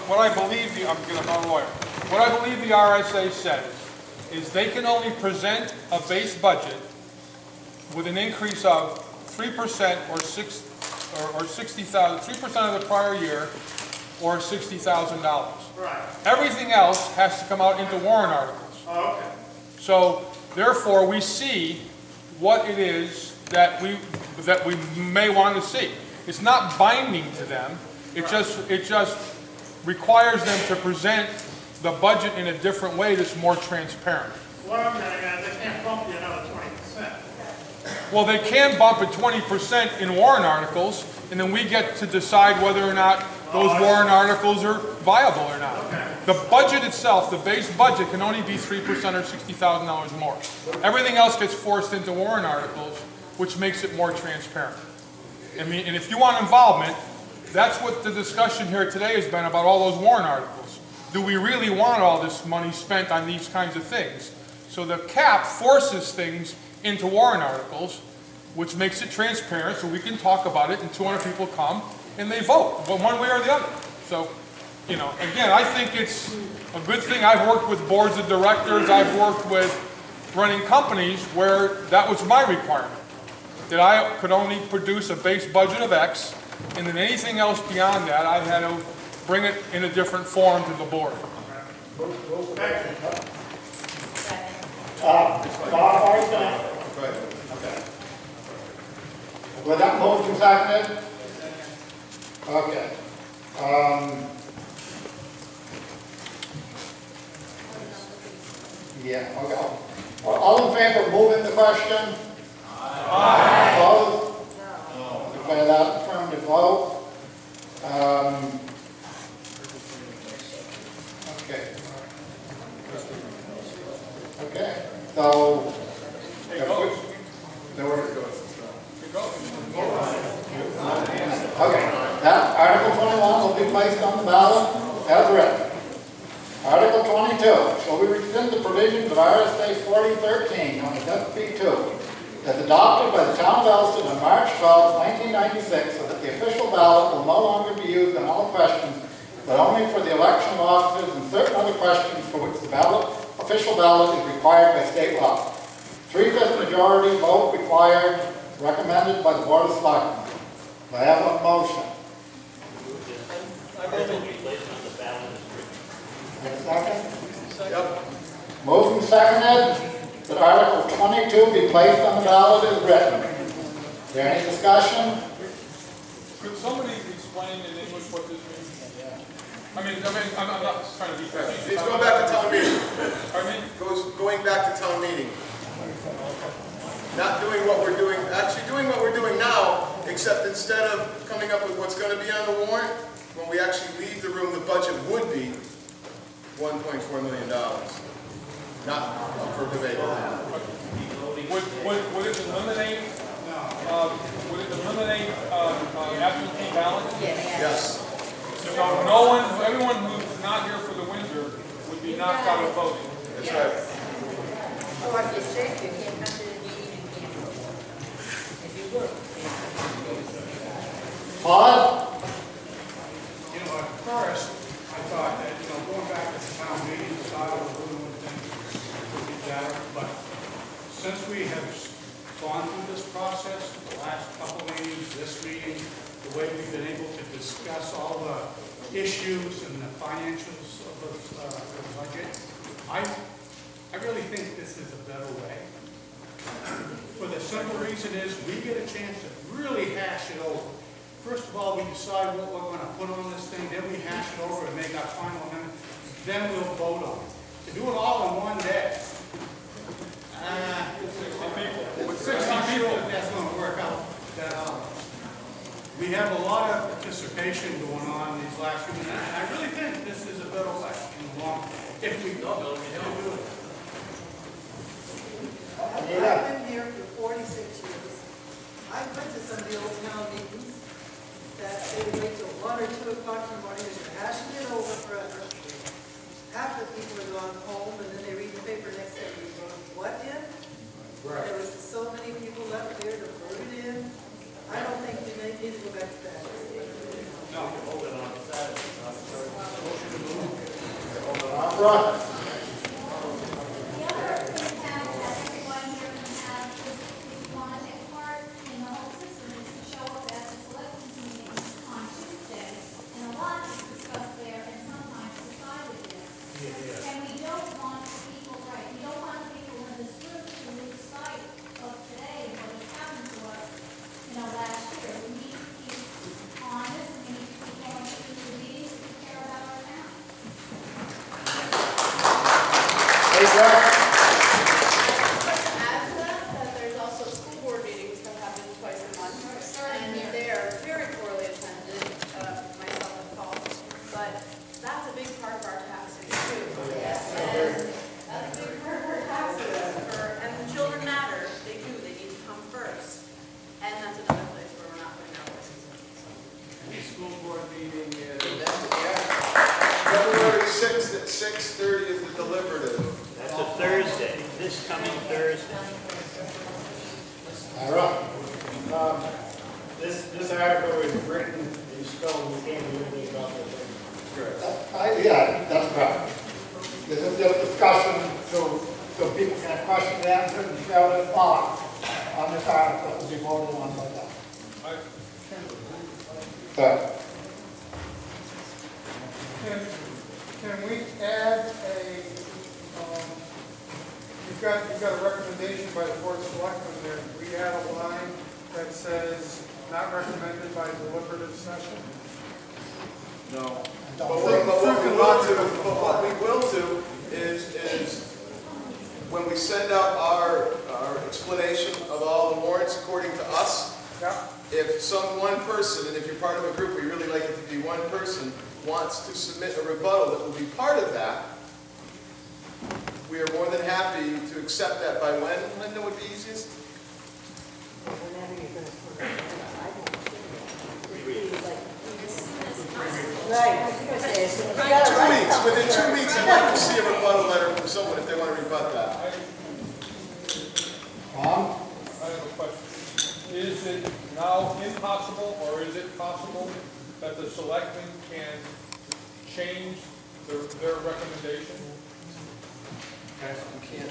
what I believe I'm not a lawyer. What I believe the RSA says is they can only present a base budget with an increase of 3% or 60,000, 3% of the prior year, or $60,000. Right. Everything else has to come out into warrant articles. Oh, okay. So therefore, we see what it is that we may want to see. It's not binding to them. It just requires them to present the budget in a different way that's more transparent. What I'm getting at, they can't bump you another 20%. Well, they can bump it 20% in warrant articles, and then we get to decide whether or not those warrant articles are viable or not. Okay. The budget itself, the base budget, can only be 3% or $60,000 more. Everything else gets forced into warrant articles, which makes it more transparent. I mean, and if you want involvement, that's what the discussion here today has been about all those warrant articles. Do we really want all this money spent on these kinds of things? So the cap forces things into warrant articles, which makes it transparent so we can talk about it and 200 people come and they vote, but one way or the other. So, you know, again, I think it's a good thing. I've worked with boards of directors, I've worked with running companies where that was my requirement, that I could only produce a base budget of X, and then anything else beyond that, I had to bring it in a different form to the board. Was that motion seconded? Okay. Yeah, okay. All in favor of moving the question? Aye. Opposed? No. Declare that affirmative vote. Okay. Okay. So, okay, that Article 21 will be placed on the ballot as written. Article 22, shall we rescind the provisions of RSA 4013 on the FP2 as adopted by the town of Alstead on March 12, 1996, so that the official ballot will no longer be used on all questions, but only for the election of officers and certain other questions for which the official ballot is required by state law. 3/5 majority vote required, recommended by the Board of Selectmen. Do I have a motion? Second? Yep. Motion seconded that Article 22 be placed on the ballot as written. Is there any discussion? Could somebody explain in English what this means? I'm not trying to be fair. It's going back to town meeting. Pardon me? Going back to town meeting. Not doing what we're doing, actually doing what we're doing now, except instead of coming up with what's going to be on the warrant, when we actually leave the room, the budget would be $1.4 million. Not up for debate. Would it eliminate absentee ballots? Yes. So everyone who's not here for the Windsor would be knocked out of voting. That's right. Or if you're sick, you can't come to the meeting, you can't vote. If you work. Todd? You know, at first, I thought that, going back to the town meeting style of doing things would be better, but since we have gone through this process, the last couple meetings, this meeting, the way we've been able to discuss all the issues and the financials of the budget, I really think this is a better way. For the simple reason is we get a chance to really hash it over. First of all, we decide what we're going to put on this thing, then we hash it over and make our final amendment, then we'll vote on it. To do it all in one day, With 60 people. that's going to work out. We have a lot of participation going on these last few minutes, and I really think this is a better way in the long run. If we don't do it. I've been here for 46 years. I've been to some of the old town meetings that they would wait till 1 or 2 o'clock in the morning and they're hashing it over forever. Half the people are gone home and then they read the paper next day and they go, what in? Right. There was so many people left there to vote it in. I don't think we need to go back to that. No. Brooke. The other thing that everyone here can have is if you want to take part in the whole system is to show up at the selectmen's meetings on Tuesdays, and a lot is discussed there and sometimes decided there. And we don't want people, right, we don't want people in this group to lose sight of today and what has happened to us, last year. We need to keep honest, and we need to keep going through the meetings and care about our town. Hey, Brooke. To add to that, there's also school board meetings that happen twice a month, and they're very poorly attended, myself involved, but that's a big part of our taxes too. And that's a big part of our taxes, and the children matter, they do, they need to come first. And that's another place where we're not putting our voices in. The school board meeting is February 6th at 6:30 is the deliberative. That's a Thursday, this coming Thursday. All right. This article is written in stone, we can't do anything about this. Yeah, that's right. This is just discussion, so people can have questions answered and share their thoughts on this article that will be voted on by that. So, Can we add you've got a recommendation by the Board of Selectmen there. We add a line that says, not recommended by deliberative session? No. But what we will do is when we send out our explanation of all the warrants according to us, Yeah. if some one person, and if you're part of a group, we really like it to be one person, wants to submit a rebuttal that will be part of that, we are more than happy to accept that by when, Linda, would be easiest? Whenever you're going to put it, I don't think right. I was going to say, as soon as you got to 2 write weeks, something. within 2 weeks, I'd like to see a rebuttal letter from someone if they want to rebut that. Tom? I have a question. Is it now impossible, or is it possible that the selectmen can change their recommendation?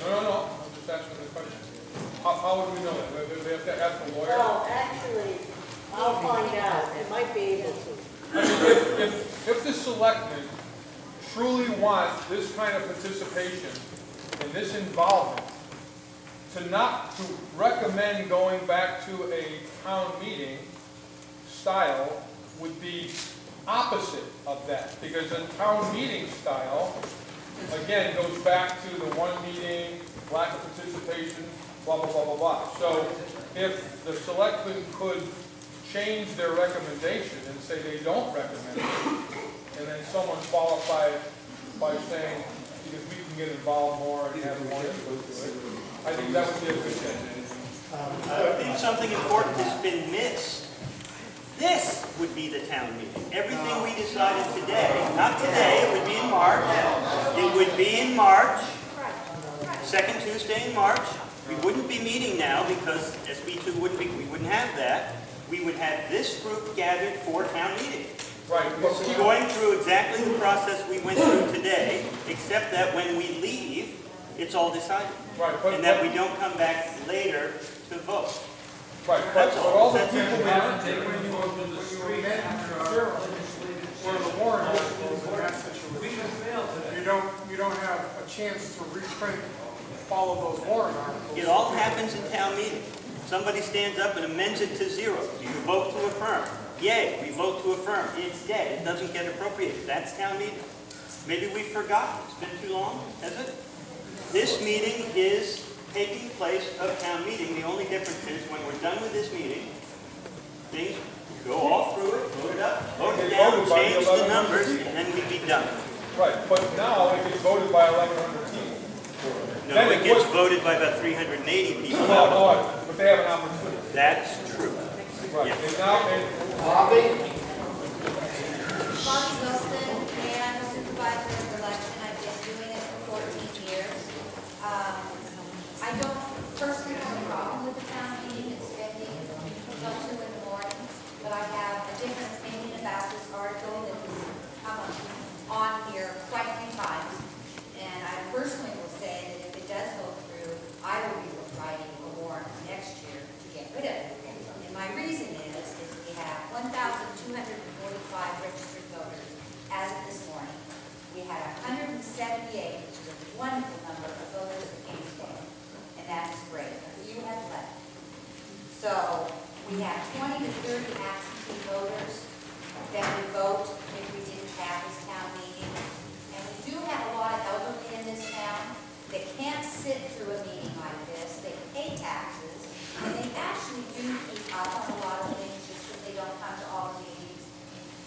No, I'm just asking the question. How would we know that? Do they have to ask the lawyer? Well, actually, I'll find out. It might be able to. I mean, if the selectmen truly want this kind of participation and this involvement, to recommend going back to a town meeting style would be opposite of that. Because a town meeting style, again, goes back to the one meeting, lack of participation, blah, blah, blah, blah, blah. So if the selectmen could change their recommendation and say they don't recommend it, and then someone qualify it by saying, because we can get involved more and have more input to it, I think that would be a good thing. I think something important has been missed. This would be the town meeting. Everything we decided today, not today, it would be in March. It would be in March, second Tuesday in March. We wouldn't be meeting now because SB2 wouldn't be, we wouldn't have that. We would have this group gathered for town meeting. Right. Going through exactly the process we went through today, except that when we leave, it's all decided. Right. And that we don't come back later to vote. Right, That's but all. all the people that when you amend zero, where the warrant articles in that situation, you don't have a chance to reprint all of those warrant articles. It all happens in town meeting. Somebody stands up and amends it to 0. Do you vote to affirm? Yay, we vote to affirm. It's dead. It doesn't get appropriated. That's town meeting. Maybe we've forgotten. It's been too long, has it? This meeting is taking place of town meeting. The only difference is when we're done with this meeting, things go all through it, vote it up, vote it down, change the numbers, and then we'd be done. Right, but now it gets voted by 1,100 people. No, Then it gets voted by about 380 people. Well, but they have an opportunity. That's true. Right, Yes. and now, Bobby? Bonnie Wilson, and supervisor of election. I've been doing it for 14 years. I don't personally have a problem with the town meeting and spending until 2 in the morning, but I have a different opinion about this article that has come on here quite a few times. We have 20 to 30 absentee voters that would vote if we didn't have this town meeting. And we do have a lot of elderly in this town that can't sit through a meeting like this. They pay taxes, and they actually do keep up on a lot of things just that they don't come to all the meetings.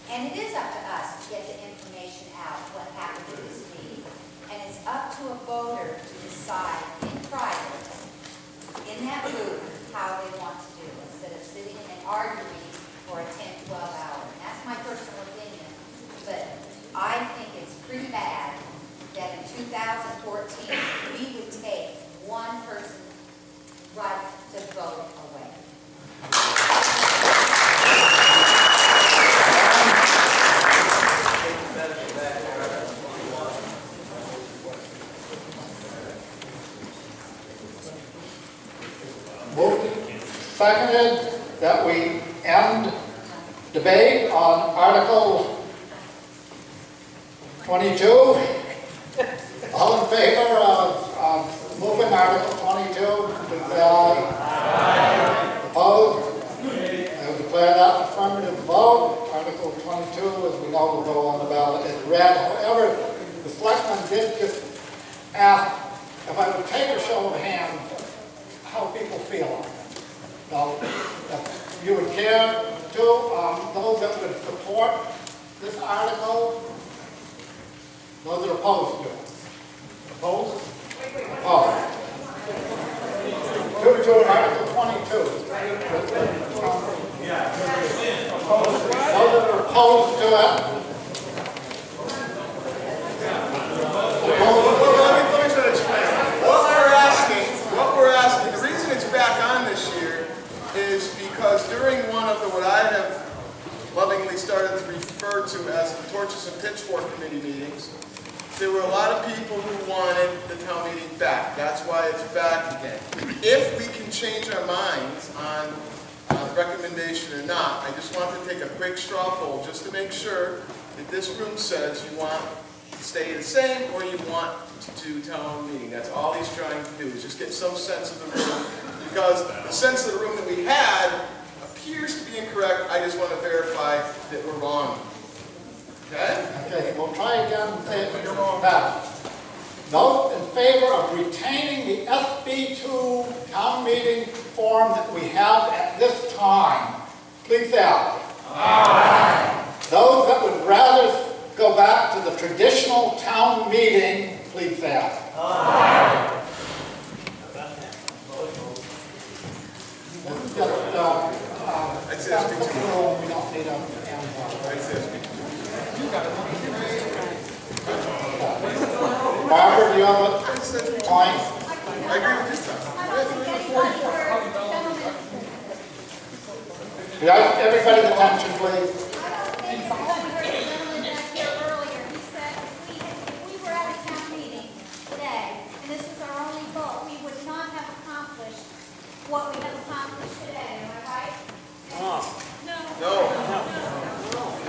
And it is up to us to get the information out, what happened at this meeting. And it's up to a voter to decide in private, in that booth, how they want to do it, instead of sitting and arguing for a 10, 12 hour. And that's my personal opinion. But I think it's pretty bad that in 2014, we would take one person's right to vote away. Moved, seconded, that we end debate on Article 22. All in favor of moving Article 22, please say aye. Opposed? I will declare that affirmative vote. Article 22, as we know, will go on the ballot as read. However, the selectmen did just ask if I would take a show of hands how people feel on it. So, if you would care to, those that would support this article, those that are opposed to it. Opposed? Opposed. To Article 22. Those that are opposed to it. Let me try to explain. What we're asking, the reason it's back on this year is because during one of what I have lovingly started to refer to as the Torches and Pitchfork Committee meetings, there were a lot of people who wanted the town meeting back. That's why it's back again. If we can change our minds on the recommendation or not, I just want to take a quick straw poll just to make sure that this room says you want to stay the same or you want to do town meeting. That's all he's trying to do, is just get some sense of the room. Because the sense of the room that we had appears to be incorrect. I just want to verify that we're wrong. Okay? Okay, we'll try again and say it now. Those in favor of retaining the SB2 town meeting form that we have at this time, please say aye. Aye. Those that would rather go back to the traditional town meeting, please say aye. Aye. This is just, we don't need a Barbara, do you have a point? I agree with this time. Yeah, everybody's attention, please. What we have accomplished today, am I right?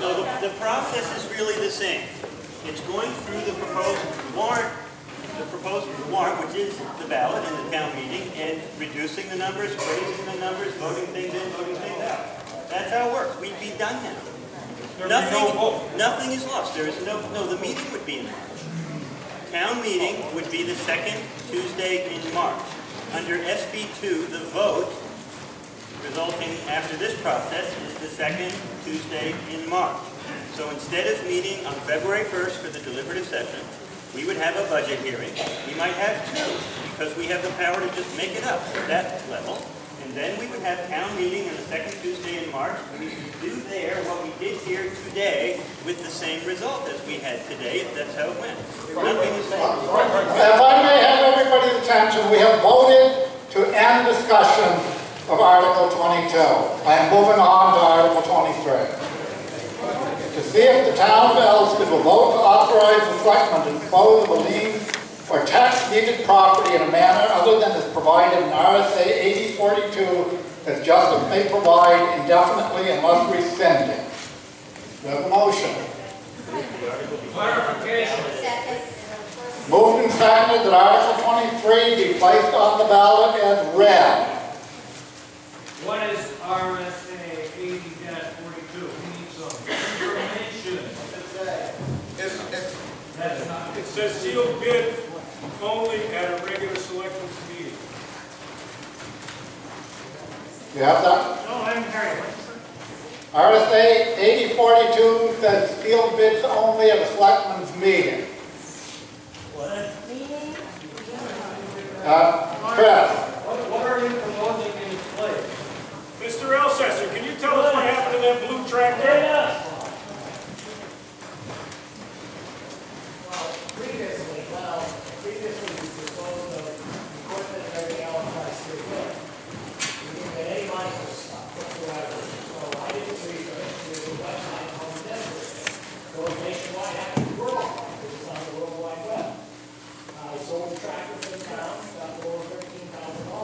No, the process is really the same. It's going through the proposed warrant, which is the ballot in the town meeting, and reducing the numbers, raising the numbers, voting things in, voting things out. That's how it works. We'd be done now. Nothing is lost. There is no, the meeting would be in March. Town meeting would be the second Tuesday in March. Under SB2, the vote resulting after this process is the second Tuesday in March. So instead of meeting on February 1st for the deliberative session, we would have a budget hearing. We might have two, because we have the power to just make it up at that level. And then we would have town meeting on the second Tuesday in March. We could do there what we did here today with the same result as we had today, if that's how it went. Nothing is changed. If I may have everybody's attention, we have voted to end discussion of Article 22. I am moving on to Article 23. To see if the town of Alstead will vote to authorize the selectmen to dispose of a lien or tax-deeded property in a manner other than is provided in RSA 8042, as justice may provide indefinitely unless rescinded. We have a motion. Clarification. Moved and seconded that Article 23 be placed on the ballot as read. What is RSA only at a regular selectmen's meeting. You have that? No, I didn't hear you. RSA 8042 says sealed bids only at a selectmen's meeting. Chris? What are you proposing in its place? Mr. Alstead, can you tell us what happened to that blue tractor? Previously we disposed of equipment and everything else by state bid. We didn't get any money for the stuff whatsoever. So I did the research, there's a website called Deliberative. Goes nationwide, half the world, which is on the World Wide Web. I sold the tractor for the town, got over $13,000. The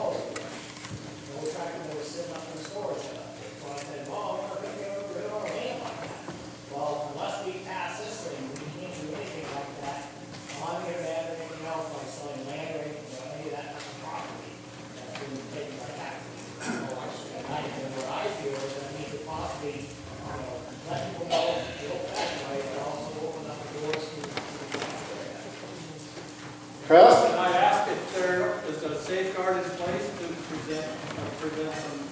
old tractor that was sitting up in the storage shed. So I said, well, we're going to get rid of our hand like that. Well, unless we pass this thing, we can't do anything like that on the internet or anything else, like selling land or anything, any of that property that's been taken by taxes. And what I feel is that we could possibly, let people know the old-fashioned way, but also open up the doors to the area. Chris? And I ask if there is a safeguard in place to prevent some,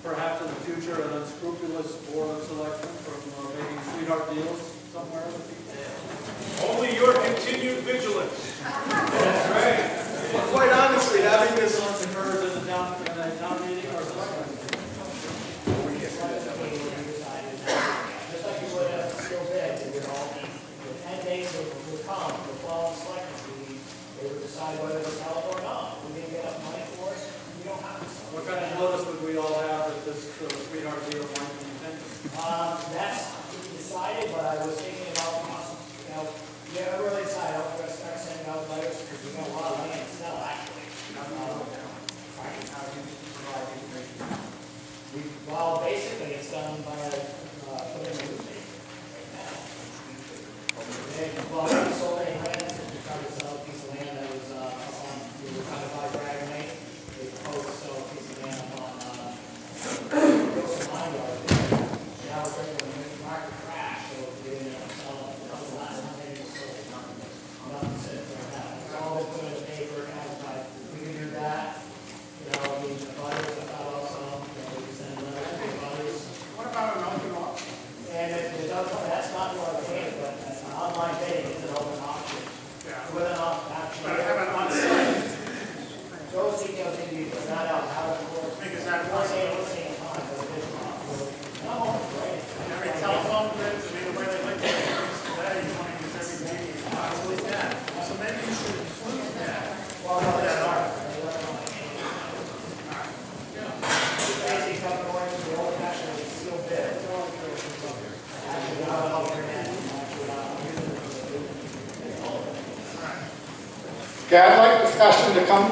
perhaps in the future, an unscrupulous board of selectmen from making sweetheart deals somewhere with people. Only your continued vigilance. That's right. Well, quite honestly, having this, Someone occurs in a town meeting or something. Just like you would have a sealed bid, it would all be, the 10 days would come, the following selection meeting, they would decide whether to sell it or not. We didn't get enough money for it, we don't have to sell it. What kind of notice would we all have that this sweetheart deal might be intended? That's to be decided, but I was thinking about, yeah, I really decided, I'm gonna start sending out letters, because we got a lot of land to sell, actually. How do you provide the information? Well, basically, it's done by, putting in the newspaper right now. Well, we sold any land, we tried to sell a piece of land that was, we were trying to buy Dragon Lane, they proposed to sell a piece of land on, Wilson Mine Yard. Now we're bringing the market crash, so they ended up selling it. That was the last time they sold it. Nothing since like that. It's all been put in the paper, advertised. We can do that. The butters, I thought also, we can send letters to the butters. What about an open auction? And it does, that's not what I paid, but an online bidding is an open auction. Yeah. With an auction. But I have an on-site. Those details need to be put out, how it works. Because that One was- day, one day at a time, but it is possible. No, right. I mean, telephone grids, I mean, the way they look at things today, you want to use every meeting, you possibly can. So maybe you should include that. Well, no, Yeah, that's all not. right. Basically, come morning, the old fashioned sealed bid. Actually, not on the internet, actually, Okay, I'd like discussion to come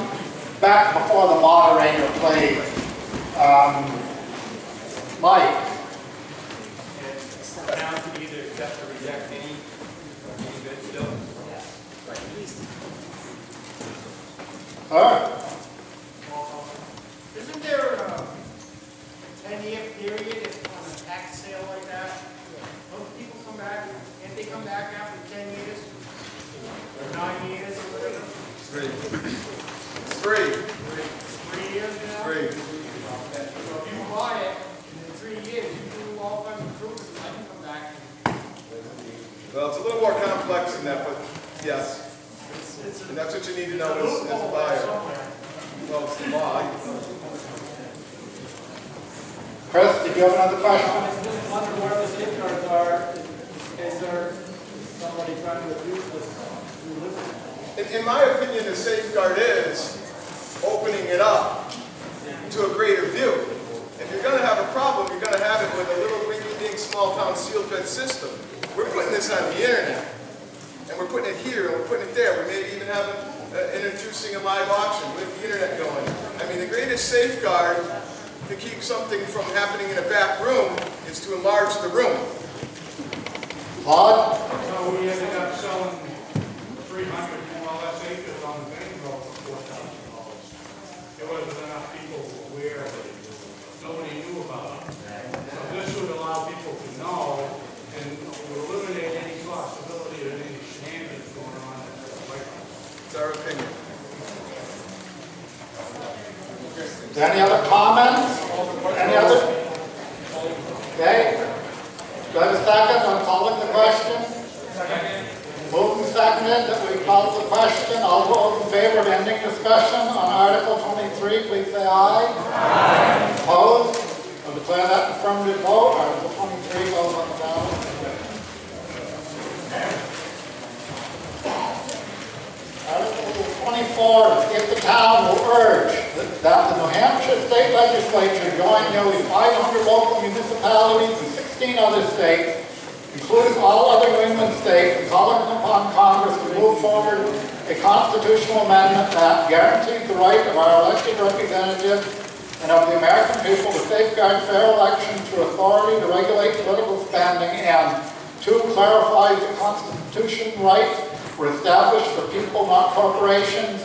back before the moderator, please. Mike? It's down to either accept or reject any bid still. All right. Isn't there a 10-year period on a tax sale like that? Don't people come back, can't they come back after 10 years? Or 9 years or whatever? 3 3 years now? So if you buy it, in 3 years, you do all kinds of improvements, I can come back. well, it's a little more complex than that, but yes. And that's what you need to know as a buyer. Well, it's the law. Chris, did you have another question? I just wonder where the safeguards are in case there's somebody trying to abuse this new liberty. In my opinion, the safeguard is opening it up to a greater view. If you're going to have a problem, you're going to have it with a little rinky-dink small-town sealed bid system. We're putting this on the internet, and we're putting it here, and we're putting it there. We may even have introducing a live auction with the internet going. I mean, the greatest safeguard to keep something from happening in a back room is to enlarge the room. Claude? So we ended up selling 300 more or less acres on the main road for $4,000. There wasn't enough people aware that nobody knew about it. So this would allow people to know and would eliminate any possibility of any shenanigans Any other comments? Any other? Okay. Do I have a second on calling the question? Moved and seconded that we call the question. All those in favor of ending discussion on Article 23, please say aye. Aye. Opposed? I'll declare that affirmative vote. Article 23 goes on the ballot. Article 24, if the town will urge that the New Hampshire State Legislature join nearly 500 local municipalities and 16 other states, including all other New England states, and calling upon Congress to move forward a constitutional amendment that guarantees the right of our elected representatives and of the American people to safeguard fair elections through authority to regulate political spending, and 2, clarifies the Constitution rights were established for people, not corporations,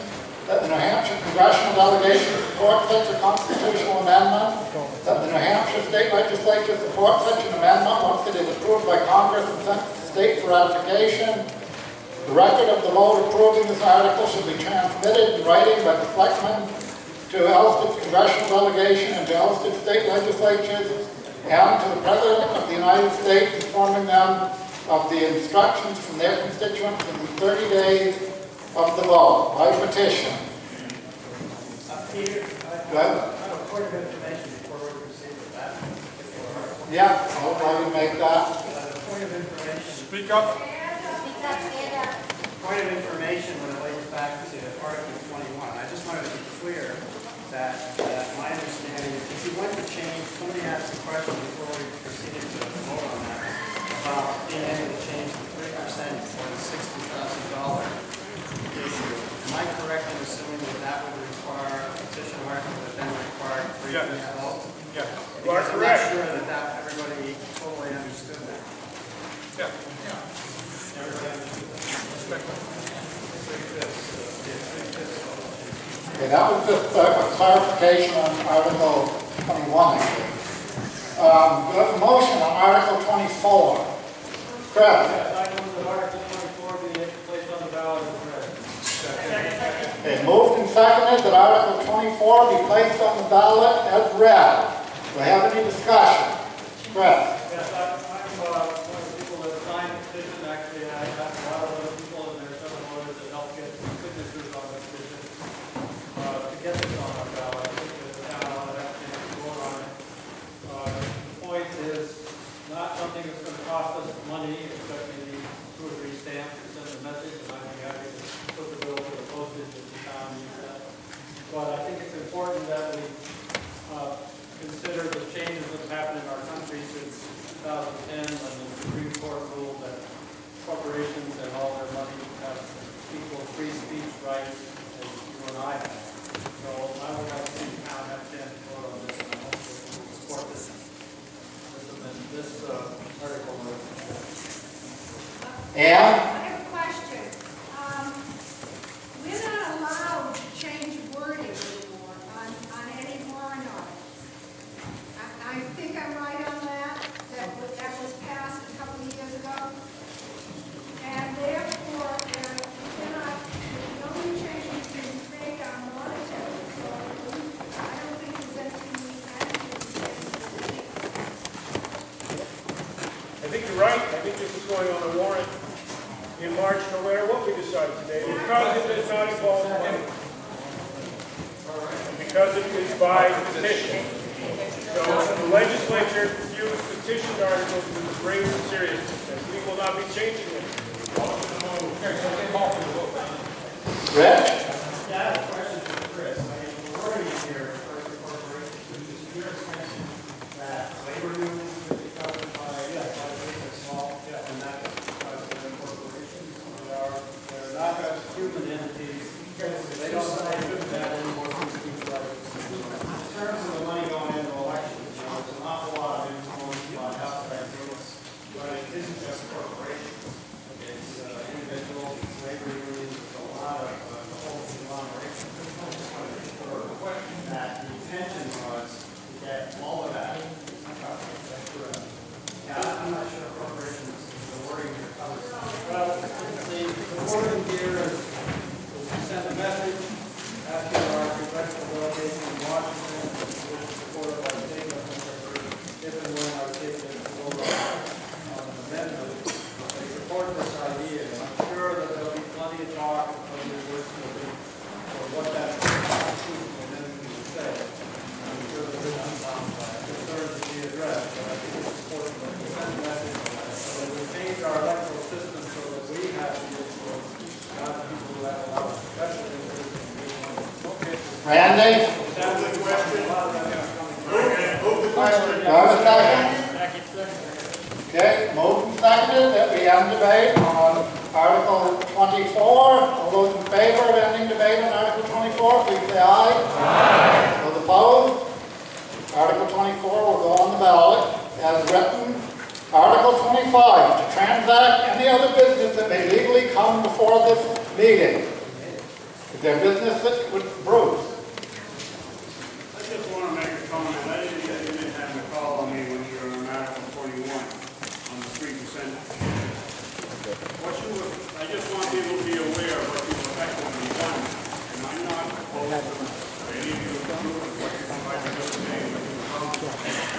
that the New Hampshire Congressional Delegation support such a constitutional amendment, that the New Hampshire State Legislature support such an amendment once it is approved by Congress and sent to the state for ratification. The record of the vote approving this article should be transmitted in writing by the selectmen to Alstead Congressional Delegation and to Alstead State Legislatures, and to the President of the United States, informing them of the instructions from their constituents within 30 days of the vote by petition. Peter, Go ahead. I have a point of information before we proceed with that. Yeah, I will make that. Point of information. Speak up. Point of information when it relates back to Article 21. I just wanted to be clear that my understanding is if you want to change, somebody asked a question before we proceeded to vote on that about being able to change the 3% for the $60,000 issue. Am I correct in assuming that that would require a petition article that then required 3% vote? Yeah. You are correct. I'm not sure that everybody totally understood that. Yeah. Everybody understood that. Okay, that was just a clarification on Article 21. We have a motion on Article 24. Chris? Yes, I move that Article 24 be placed on the ballot as read. Okay, moved and seconded that Article 24 be placed on the ballot as read. Do I have any discussion? Chris? Yes, I'm one of the people that signed the petition. Actually, I have a lot of other people, and there are several others that helped get signatures on the petition to get this on our ballot. I think the town ought to have a chance to vote on it. The point is not something that's going to cost us money, except maybe 2 or 3 stamps to send a message, and I'd be happy to put the bill for the postage if the town needs that. But I think it's important that we consider the changes that have happened in our country since 2010 when the Supreme Court ruled that corporations and all their money have equal free speech rights as you and I have. So I would like to see the town have a chance to vote on this, and I hope that we will support this article. And? I have a question. We're not allowed to change wording anymore on any warrant article. I think I'm right on that. That was passed a couple of years ago. And therefore, the only changes you can make are monetary. So I don't think there's anything we can do. I think you're right. I think this is going on a warrant in March, no matter what we decide today. Because it does not involve money. And because it is by petition. So the legislature views petition articles with great seriousness, and we will not be changing them. Rich? Yeah, I have a question for Chris. I mean, the wording here for the corporation is your extension that labor unions would be covered by a small, and that because they're corporations. They're not human entities. They don't do that anymore. In terms of the money going into elections, there's an awful lot of influence by outside groups, but it isn't just corporations. It's individuals, it's labor unions, it's a lot of the whole Randy? That's the question. Move the question. Do I have a second? Okay, moved and seconded that we end debate on Article 24. All those in favor of ending debate on Article 24, please say aye. Aye. Those opposed? Article 24 will go on the ballot as written. Article 25, to transact any other business that may legally come before this meeting. Is there business that would Bruce? I just want to make a comment. I didn't have a call on me when you were on Article 41 on the 3%. I just want people to be aware of what you've effectively done. And I'm not opposed to any of you doing what you might be doing today, what you accomplished.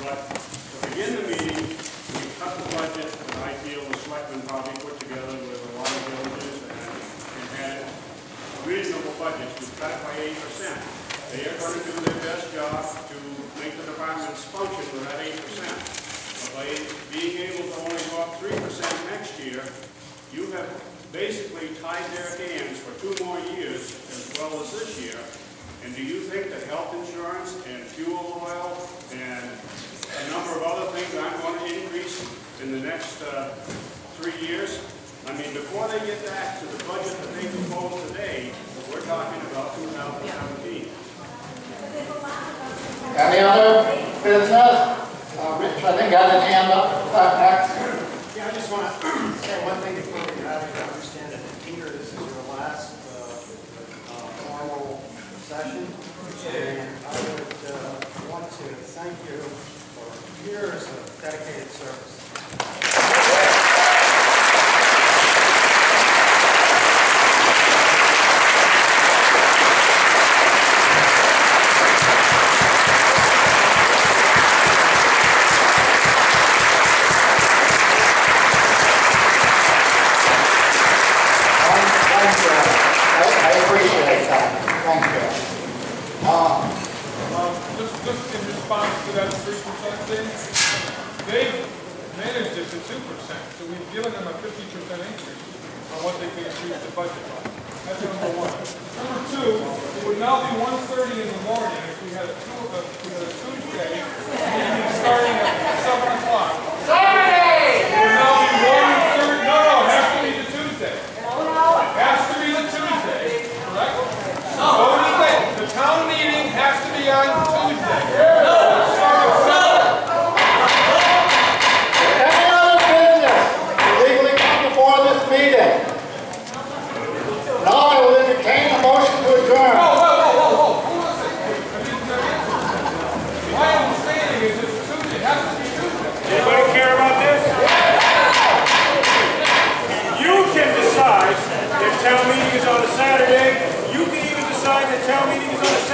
But to begin the meeting, we cut the budget that I feel the selectmen probably put together with a lot of diligence and had a reasonable budget. We cut it by 8%. They are going to do their best job to make the departments function with that 8%. But by being able to only go up 3% next year, you have basically tied their hands for 2 more years as well as this year. And do you think that health insurance and fuel oil and a number of other things aren't going to increase in the next 3 years? I mean, before they get back to the budget that they proposed today, we're talking about 2017. Any other business? Rich, I think got his hand up. Next. Yeah, I just want to say one thing before we get out of here. I understand that, Peter, this is your last formal session. And I would want to thank you for years of dedicated service. I appreciate that. Thank you. Just in response to that 3% thing, they've managed it to 2%, so we've given them a 50% increase on what they can increase the budget by. That's number one. Number two, it would now be 1:30 in the morning if we had a Tuesday meeting starting at 7 o'clock. It would now be 1:30, no, it has to be the Tuesday. It has to be the Tuesday, correct? No. The town meeting has to be on Tuesday. Any other business legally come before this meeting? Now I will entertain a motion to adjourn. Whoa. Hold on a second. My understanding is it's Tuesday. It has to be Tuesday. Anybody care about this? You can decide if town meeting is on a Saturday. You can even decide that town meeting is on a